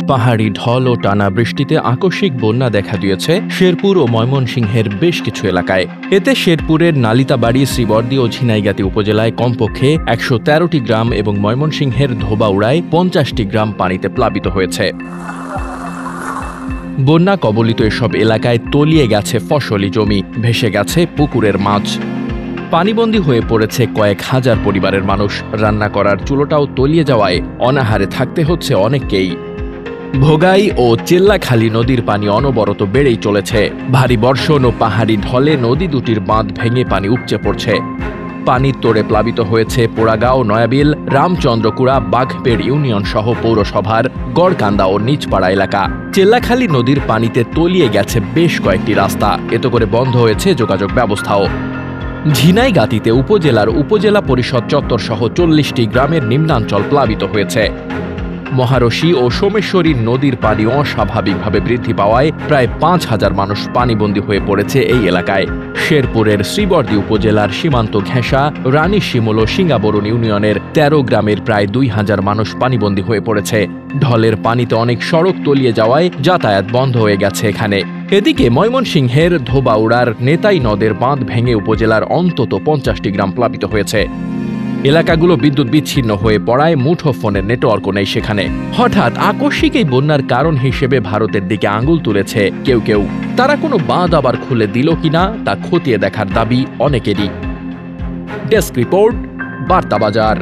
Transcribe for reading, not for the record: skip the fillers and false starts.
পাহাড়ি ঢল ও টানা বৃষ্টিতে আকস্মিক বন্যা দেখা দিয়েছে শেরপুর ও ময়মনসিংহের বেশ কিছু এলাকায়। এতে শেরপুরের নালিতাবাড়ি, শ্রীবর্দী ও ঝিনাইগাতী উপজেলায় কমপক্ষে ১১৩টি গ্রাম এবং ময়মনসিংহের ধোবাউড়ায় ৫০টি গ্রাম পানিতে প্লাবিত হয়েছে। বন্যা কবলিত এসব এলাকায় তলিয়ে গেছে ফসলি জমি, ভেসে গেছে পুকুরের মাছ। পানিবন্দী হয়ে পড়েছে কয়েক হাজার পরিবারের মানুষ। রান্না করার চুলোটাও তলিয়ে যাওয়ায় অনাহারে থাকতে হচ্ছে অনেককেই। ভোগাই ও চেল্লাখালী নদীর পানি অনবরত বেড়েই চলেছে। ভারী বর্ষণ ও পাহাড়ি ঢলে নদী দুটির বাঁধ ভেঙে পানি উপচে পড়ছে। পানির তোড়ে প্লাবিত হয়েছে পোড়াগাঁও, নয়াবিল, রামচন্দ্রকুড়া, বাঘপেড় ইউনিয়ন সহ পৌরসভার গড়কান্দা ও নিচপাড়া এলাকা। চেল্লাখালী নদীর পানিতে তলিয়ে গেছে বেশ কয়েকটি রাস্তা। এতে করে বন্ধ হয়েছে যোগাযোগ ব্যবস্থাও। ঝিনাইগাতীতে উপজেলা পরিষদ চত্বর সহ ৪০টি গ্রামের নিম্নাঞ্চল প্লাবিত হয়েছে। মহারশী ও সোমেশ্বরী নদীর পানি অস্বাভাবিকভাবে বৃদ্ধি পাওয়ায় প্রায় ৫,০০০ মানুষ পানিবন্দী হয়ে পড়েছে এই এলাকায়। শেরপুরের শ্রীবর্দী উপজেলার সীমান্ত ঘেঁষা, রানী শিমুল ও সিঙ্গাবরণ ইউনিয়নের ১৩ গ্রামের প্রায় ২,০০০ মানুষ পানিবন্দী হয়ে পড়েছে। ঢলের পানিতে অনেক সড়ক তলিয়ে যাওয়ায় যাতায়াত বন্ধ হয়ে গেছে এখানে। এদিকে ময়মনসিংহের ধোবাউড়ার নেতাই নদের বাঁধ ভেঙে উপজেলার অন্তত ৫০টি গ্রাম প্লাবিত হয়েছে। এলাকাগুলো বিদ্যুৎ বিচ্ছিন্ন হয়ে পড়ায় মুঠোফোনের নেটওয়ার্কও নেই সেখানে। হঠাৎ আকস্মিক এই বন্যার কারণ হিসেবে ভারতের দিকে আঙুল তুলেছে কেউ। তারা কোনো বাঁধ আবার খুলে দিল কিনা তা খতিয়ে দেখার দাবি অনেকেরই। ডেস্ক রিপোর্ট, বার্তা বাজার।